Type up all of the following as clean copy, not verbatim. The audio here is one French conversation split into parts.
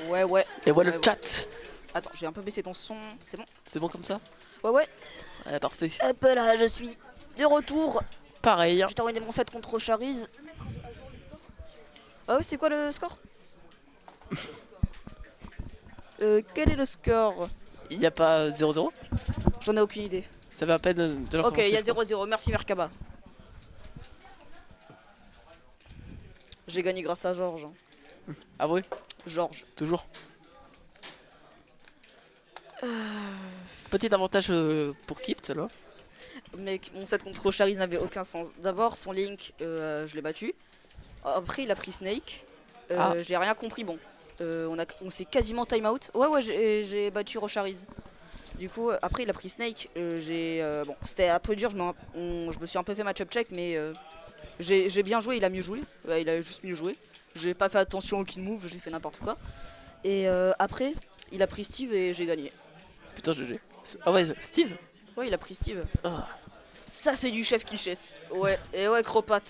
Ouais. Et voilà Ouais, le chat. Attends, j'ai un peu baissé ton son, c'est bon? C'est bon comme ça? Ouais. Ouais, parfait. Hop là, je suis de retour. Pareil. J'ai terminé mon set contre Chariz. Ah ouais, c'est quoi le score? Quel est le score? Il n'y a pas 0-0? J'en ai aucune idée. Ça va à peine de leur Ok, il y a commencer, 0-0, merci Merkaba. J'ai gagné grâce à Georges. Ah ouais? Georges. Toujours. Petit avantage pour Kipt là. Mec, mon set contre Chariz n'avait aucun sens. D'abord, son Link, je l'ai battu. Après, il a pris Snake. Ah. J'ai rien compris, bon. On s'est quasiment time out. Ouais, j'ai battu Rochariz. Du coup, après, il a pris Snake. Bon, c'était un peu dur, je me suis un peu fait match-up check, mais j'ai bien joué, il a mieux joué. Ouais, il a juste mieux joué. J'ai pas fait attention au kill move, j'ai fait n'importe quoi. Et après, il a pris Steve et j'ai gagné. Putain, GG. Ah ouais, Steve? Ouais, il a pris Steve. Ah. Ça, c'est du chef qui chef. Ouais, et ouais, Cropat.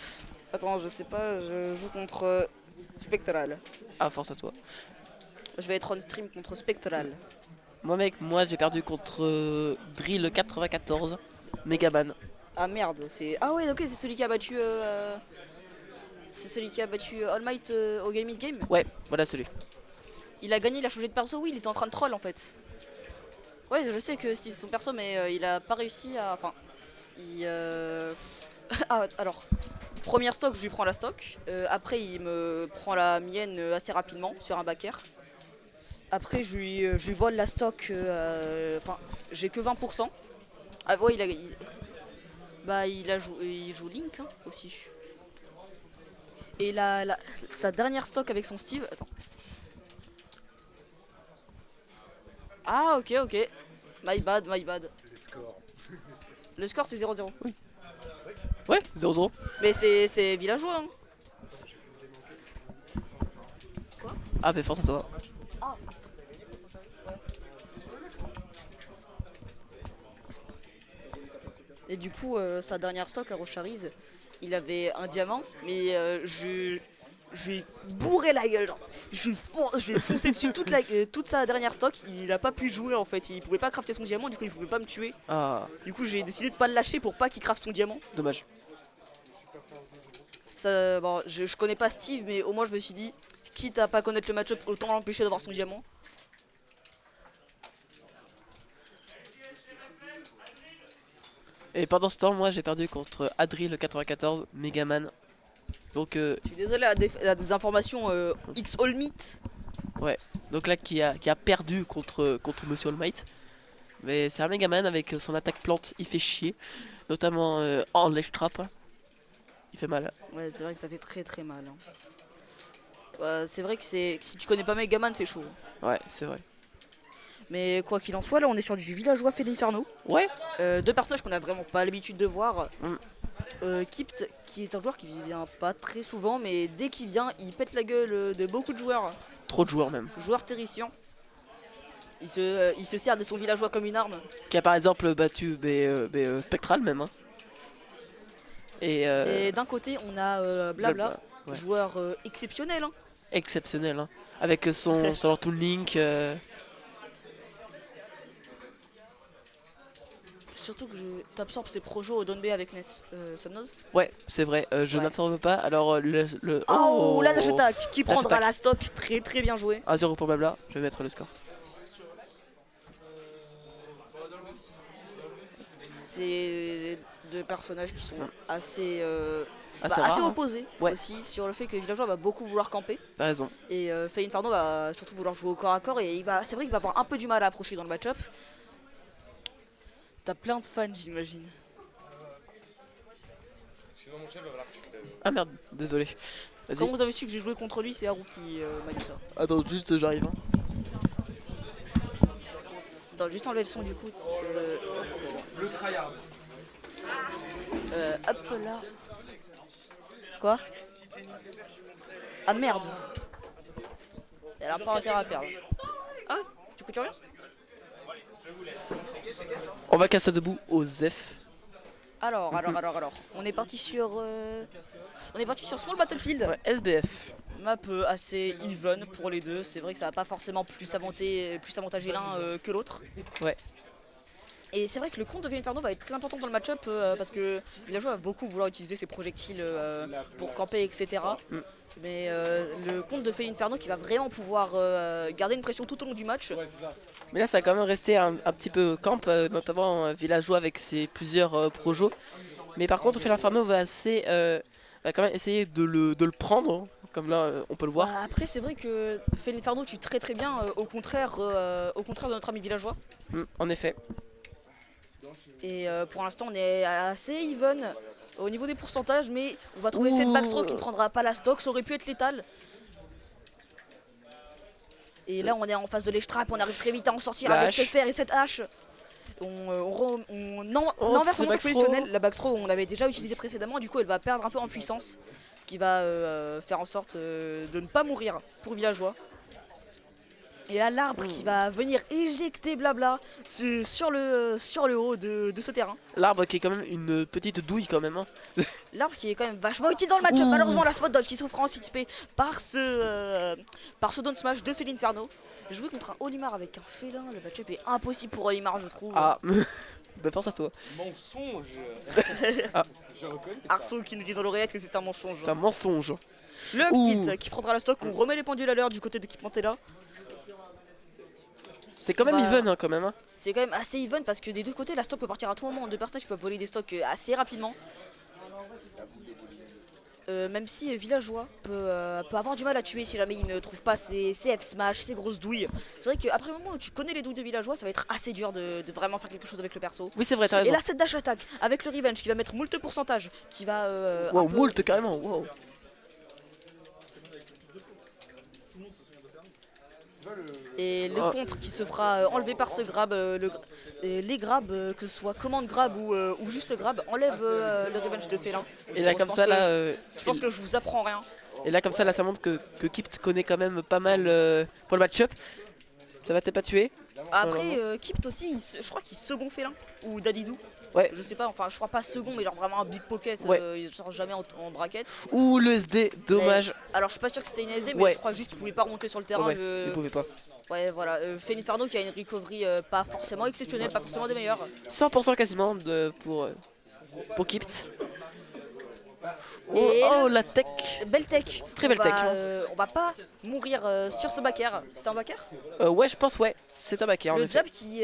Attends, je sais pas, je joue contre Spectral. Ah, force à toi. Je vais être on stream contre Spectral. Moi mec, moi j'ai perdu contre Drill 94 Megaman. Ah merde, c'est. Ah ouais, ok, c'est celui qui a battu. C'est celui qui a battu All Might au Game is Game. Ouais, voilà celui. Il a gagné, il a changé de perso, oui, il était en train de troll en fait. Ouais, je sais que c'est son perso, mais il a pas réussi à. Enfin. Ah, alors. Première stock, je lui prends la stock. Après, il me prend la mienne assez rapidement sur un backer. Après, je lui vole la stock. Enfin, j'ai que 20%. Ah ouais, il joue Link hein, aussi. Et sa dernière stock avec son Steve. Attends. Ah, ok. My bad. Le score, c'est 0-0. Oui. Ouais, 0-0. Mais c'est villageois. Hein. Ah, mais force à toi. Et du coup, sa dernière stock à Rochariz, il avait un diamant, mais je lui ai bourré la gueule. Genre. Je lui ai foncé dessus toute sa dernière stock. Il a pas pu jouer en fait. Il pouvait pas crafter son diamant, du coup il pouvait pas me tuer. Ah, Du coup j'ai décidé de pas le lâcher pour pas qu'il crafte son diamant. dommage. Ça, bon, je connais pas Steve, mais au moins je me suis dit, quitte à pas connaître le match-up, autant l'empêcher d'avoir son diamant. Et pendant ce temps, moi j'ai perdu contre Adril 94 Megaman. Donc Je suis désolé à des informations X All Meat. ouais, donc là qui a perdu contre Monsieur All Might. Mais c'est un Megaman avec son attaque plante, il fait chier. Notamment en ledge trap. Il fait mal. Ouais, c'est vrai que ça fait très mal. Hein. C'est vrai que si tu connais pas Megaman, c'est chaud. Ouais, c'est vrai. Mais quoi qu'il en soit, là on est sur du villageois fait d'inferno. Ouais. Deux personnages qu'on a vraiment pas l'habitude de voir. Mm. Kipt, qui est un joueur qui vient pas très souvent, mais dès qu'il vient, il pète la gueule de beaucoup de joueurs. Trop de joueurs même. Joueurs terrifiants. Il se sert de son villageois comme une arme. Qui a par exemple battu Spectral même. Hein. Et d'un côté, on a Blabla, ouais. joueur exceptionnel. Hein. Exceptionnel. Hein. Avec son Toon Link. Surtout que t'absorbes ses projets au Donbe avec Ness Somnose. Ouais, c'est vrai, je n'absorbe pas. Alors Oh, la dash attack qui prendra attack. la stock, très bien joué. 1-0 pour Blabla, je vais mettre le score. C'est deux personnages qui sont assez rare, opposés ouais. aussi sur le fait que Villageois va beaucoup vouloir camper. T'as raison. Et Faye Inferno va surtout vouloir jouer au corps à corps et c'est vrai qu'il va avoir un peu du mal à approcher dans le match-up. T'as plein de fans, j'imagine. Ah merde, désolé. Vas-y. Comment vous avez su que j'ai joué contre lui, c'est Haru qui m'a dit ça. Attends, juste j'arrive. Hein. Attends, juste enlever le son du coup. Le tryhard. Hop là. Quoi? Ah merde. Elle a pas intérêt à perdre. Ah ouais? Du coup tu reviens? On va casser debout au Zef. Alors. On est parti sur Small Battlefield. Ouais, SBF. Map assez even pour les deux. C'est vrai que ça va pas forcément plus avantager l'un que l'autre. Ouais. Et c'est vrai que le compte de Inferno va être très important dans le match-up parce que Villageois va beaucoup vouloir utiliser ses projectiles pour camper, etc. Mm. Mais le compte de Inferno qui va vraiment pouvoir garder une pression tout au long du match. Mais là, ça va quand même rester un petit peu camp, notamment Villageois avec ses plusieurs projos. Mais par contre, Inferno va quand même essayer de le prendre, hein, comme là, on peut le voir. Bah, après, c'est vrai que Inferno tue très très bien, au contraire de notre ami Villageois. En effet. Et pour l'instant, on est assez even au niveau des pourcentages, mais on va trouver cette backstroke qui ne prendra pas la stock, ça aurait pu être létal. Et là, on est en face de l'Estrap, on arrive très vite à en sortir avec ce fer et cette hache. On inverse en attaque positionnelle. La backstroke, on l'avait déjà utilisée précédemment, du coup, elle va perdre un peu en puissance, ce qui va faire en sorte de ne pas mourir pour Villageois. Et là, l'arbre qui va venir éjecter Blabla sur le haut de ce terrain. L'arbre qui est quand même une petite douille quand même. Hein. L'arbre qui est quand même vachement utile dans le match-up. Malheureusement, la spot dodge qui souffre anticipé par ce down smash de Inferno. Jouer contre un Olimar avec un félin, le match-up est impossible pour Olimar, je trouve. Ah, bonne force à toi. Mensonge. Ah. Je reconnais. Arceau qui nous dit dans l'oreillette que c'est un mensonge. C'est un mensonge. Le kit qui prendra la stock, on remet les pendules à l'heure du côté d'équipement Tela. C'est quand même even hein, quand même. Hein. C'est quand même assez even parce que des deux côtés la stock peut partir à tout moment. Deux partages peuvent voler des stocks assez rapidement. Même si Villageois peut avoir du mal à tuer si jamais il ne trouve pas ses F smash, ses grosses douilles. C'est vrai qu'après le moment où tu connais les douilles de Villageois, ça va être assez dur de vraiment faire quelque chose avec le perso. Oui c'est vrai, t'as raison. Et là cette dash attack avec le revenge qui va mettre moult pourcentage, qui va... wow, moult carrément, wow. Et le contre qui se fera enlever par ce grab, les grabs, que ce soit commande grab ou juste grab, enlève le revenge de félin. Et là comme ça là... je pense que je vous apprends rien. Et là comme ça là ça montre que Kipt connaît quand même pas mal pour le match-up. Ça va peut-être pas tuer. Après Kipt aussi, je crois qu'il second félin ou Dadidou. Ouais. Je sais pas, enfin je crois pas second mais genre vraiment un big pocket, ouais. Il sort jamais en bracket. Ouh le SD, dommage. Mais, alors je suis pas sûr que c'était une SD mais je crois juste qu'il pouvait pas remonter sur le terrain. Il pouvait pas. Ouais voilà, Inferno qui a une recovery pas forcément exceptionnelle, pas forcément des meilleures. 100% quasiment pour Kipt. Oh la tech. Belle tech. Très belle tech. On va pas mourir sur ce backer. C'était un backer ouais je pense ouais, c'est un backer. Le jab qui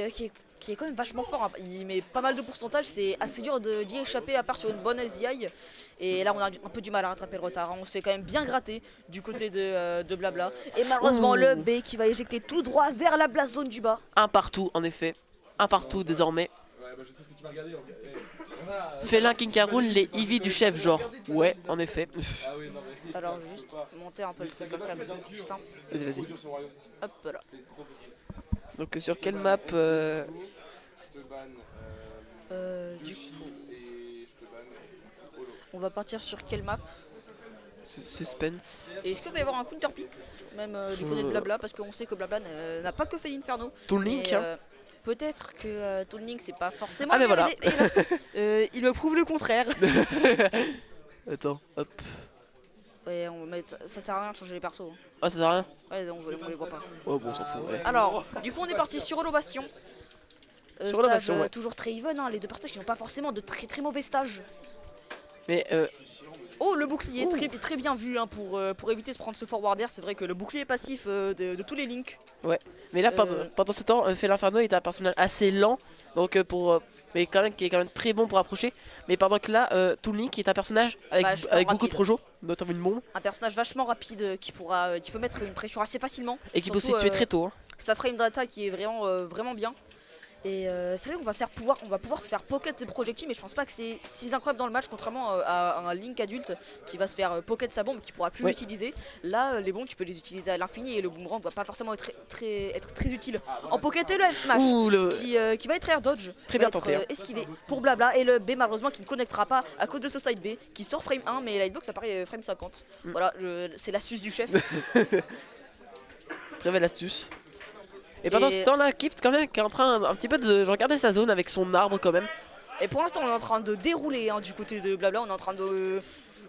est quand même vachement fort, hein. Il met pas mal de pourcentage, c'est assez dur d'y échapper à part sur une bonne SDI. Et là on a un peu du mal à rattraper le retard, hein. On s'est quand même bien gratté du côté de Blabla. Et malheureusement le B qui va éjecter tout droit vers la blast zone du bas. Un partout en effet, un partout désormais. Ouais bah je sais ce que tu vas regarder en fait. Félin King Karoun, les Eevee du chef genre. Ouais en effet. Ah oui, non, mais... Alors je vais juste monter un peu le truc comme ça, c'est plus simple. Vas-y. Hop là. Donc sur quelle map du coup, on va partir sur quelle map? Suspense. Et est-ce qu'il va y avoir un counter pick même du côté de Blabla, parce qu'on sait que Blabla n'a pas que fait l'Inferno. Toon Link hein. Peut-être que Toon Link c'est pas forcément. Ah mais voilà. Il me prouve le contraire. Attends, hop. Ouais, ça sert à rien de changer les persos. Ah ça sert à rien. Ouais, on les voit pas. Oh bon on s'en fout. Ouais. Alors, du coup on est parti sur Holo Bastion. Sur Holo Bastion, ouais. Toujours très even, hein, les deux personnages qui n'ont pas forcément de très très mauvais stages. Mais oh le bouclier très bien vu hein, pour éviter de se prendre ce forward air. C'est vrai que le bouclier passif de tous les links. Ouais, mais là pendant ce temps, Félin est un personnage assez lent, donc mais quand même qui est quand même très bon pour approcher. Mais pendant que là, Toon Link est un personnage avec beaucoup de projos, notamment une bombe. Un personnage vachement rapide qui peut mettre une pression assez facilement. Et qui peut aussi tuer très tôt. Hein. Sa frame data qui est vraiment bien. Et c'est vrai qu'on va pouvoir se faire pocket des projectiles, mais je pense pas que c'est si incroyable dans le match, contrairement à un Link adulte qui va se faire pocket sa bombe, qui pourra plus l'utiliser. Là, les bombes, tu peux les utiliser à l'infini et le boomerang va pas forcément être très utile. En pocket et le F smash qui va être air dodge, très bien tenté, esquivé pour Blabla, et le B malheureusement qui ne connectera pas à cause de ce side B qui sort frame 1 mais la hitbox apparaît frame 50. Voilà, c'est l'astuce du chef. Très belle astuce. Et pendant ce temps là, Kipt quand même qui est en train un petit peu de regarder sa zone avec son arbre quand même. Et pour l'instant, on est en train de dérouler hein, du côté de Blabla. On est en train de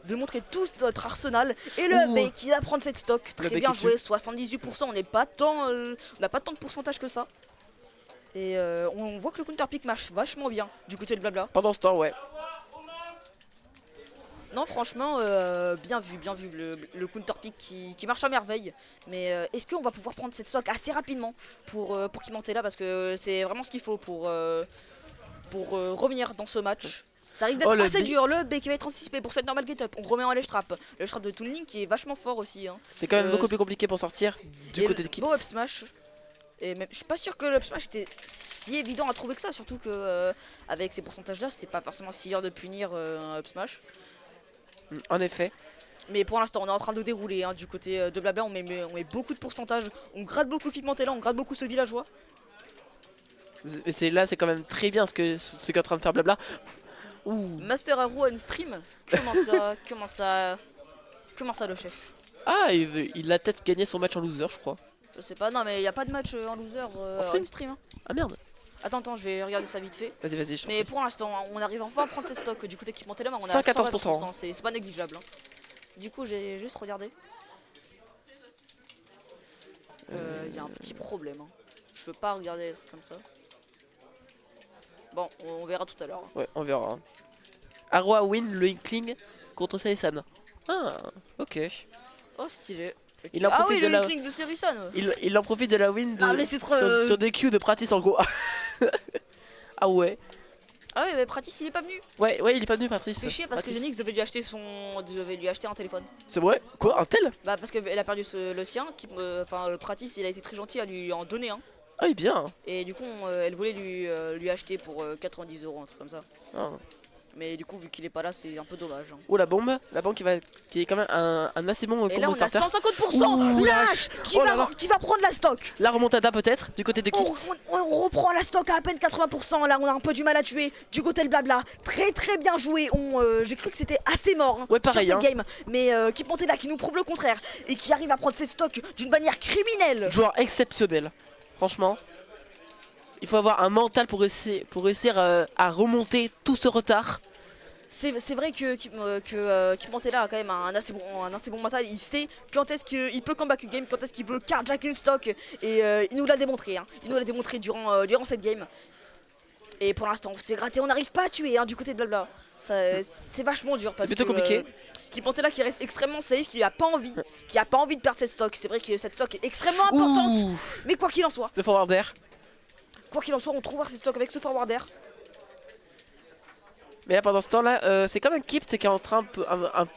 montrer tout notre arsenal. Et le Ouh. B qui va prendre cette stock. Très B bien qui joué, tue. 78%. On n'a pas tant de pourcentage que ça. Et on voit que le counter pick marche vachement bien du côté de Blabla. Pendant ce temps, ouais. Non, franchement, bien vu le counter pick qui marche à merveille. Mais est-ce qu'on va pouvoir prendre cette stock assez rapidement pour Kimantella, parce que c'est vraiment ce qu'il faut pour revenir dans ce match. Ça risque d'être Oh, le assez B. dur. Le B qui va être anticipé pour cette normal get-up. On remet en ledge trap. Le ledge trap de Toon Link qui est vachement fort aussi. Hein. C'est quand même Euh, beaucoup plus compliqué pour sortir du Et côté le de Kipt. beau up smash. Et même, je suis pas sûr que le up smash était si évident à trouver que ça. Surtout que avec ces pourcentages là, c'est pas forcément si dur de punir un up smash. En effet. Mais pour l'instant, on est en train de dérouler hein, du côté de Blabla. On met beaucoup de pourcentage. On gratte beaucoup Kimantella, on gratte beaucoup ce villageois. Mais c'est quand même très bien ce qu'est en train de faire Blabla. Ouh. Master Hero on stream. Comment ça le chef? Ah, il a peut-être gagné son match en loser, je crois. Je sais pas, non mais y a pas de match en loser stream on stream. Hein. Ah merde. Attends, je vais regarder ça vite fait. Vas-y, je Mais pour l'instant, on arrive enfin à prendre cette stock du côté qui montait là, on a 114%. c'est pas négligeable. Hein. Du coup, j'ai juste regardé. Y a un petit problème. Hein. Je peux pas regarder des trucs comme ça. Bon, on verra tout à l'heure. Ouais, on verra. Arwa win le Inkling contre Saisan. Ah, ok. Oh, stylé. Il en Ah profite oui, de le la... Link de Serisan. Il en profite de la win de... Ah, mais c'est trop, sur des Q de Pratis en gros. Ah ouais. Ah oui, mais Pratis il est pas venu. Ouais, il est pas venu Pratis. C'est chier parce que Pratis. Zenix devait lui acheter un téléphone. C'est vrai? Quoi? Un tel? Bah parce qu'elle a perdu le sien, Pratis il a été très gentil à lui en donner un. Ah oui, bien. Et du coup elle voulait lui acheter pour 90 €, un truc comme ça. Ah. Mais du coup vu qu'il est pas là c'est un peu dommage. Hein. Oh la bombe qui est quand même un assez bon Et là combo on a starter. 150%. Ouh, Lâche oh là là. qui va prendre la stock. La remontada peut-être du côté de On, Kipt. on reprend la stock à peine 80%. Là on a un peu du mal à tuer du côté de Blabla. Très bien joué. J'ai cru que c'était assez mort hein, Ouais, pareil, sur cette hein. game. Mais Kimantella qui nous prouve le contraire et qui arrive à prendre cette stock d'une manière criminelle. Joueur exceptionnel. Franchement. Il faut avoir un mental pour réussir à remonter tout ce retard. C'est vrai que Kimantella a quand même un assez bon mental. Il sait quand est-ce qu'il peut comeback une game, quand est-ce qu'il peut carjack une stock. Et il nous l'a démontré. Hein. Il nous l'a démontré durant cette game. Et pour l'instant, on s'est gratté. On n'arrive pas à tuer hein, du côté de Blabla. C'est vachement dur parce C'est plutôt que compliqué. Kimantella qui reste extrêmement safe, qui a pas envie de perdre cette stock. C'est vrai que cette stock est extrêmement importante. Ouh. Mais quoi qu'il en soit, Le forward air. on trouvera cette stock avec ce forwarder. Mais là pendant ce temps là, c'est quand même Kipt qui est en train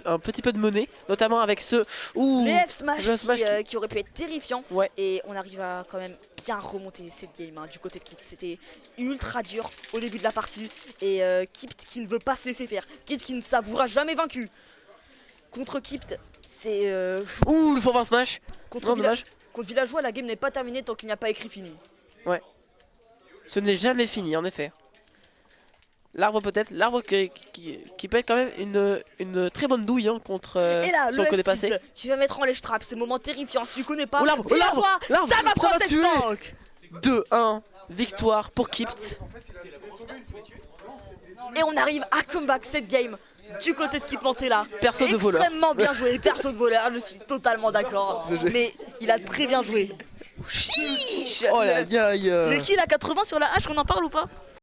un petit peu de mener, notamment avec ce Les F-Smash le smash qui aurait pu être terrifiant. Ouais. Et on arrive à quand même bien remonter cette game hein, du côté de Kipt. C'était ultra dur au début de la partie. Et Kipt qui ne veut pas se laisser faire. Kipt qui ne s'avouera jamais vaincu. Contre Kipt, c'est... ouh le forward smash. contre, Non, dommage. contre Villageois, la game n'est pas terminée tant qu'il n'y a pas écrit fini. Ouais. Ce n'est jamais fini en effet. L'arbre peut-être, l'arbre qui peut être quand même une très bonne douille hein, contre Et là, si on le connaît pas F-Tilt assez. qui va mettre en ledge trap, c'est le moment terrifiant. Si tu connais pas, Oh, l'arbre, Villageois, l'arbre, ça va prendre va cette tuer. stock. 2-1, victoire pour Kipt. Et on arrive à comeback cette game du côté de Kimantella. Perso de voleur. Extrêmement bien joué, perso de voleur, je suis totalement d'accord. Mais il a très bien joué. Chiche. Oh la gaille. Le kill à 80 sur la hache, on en parle ou pas?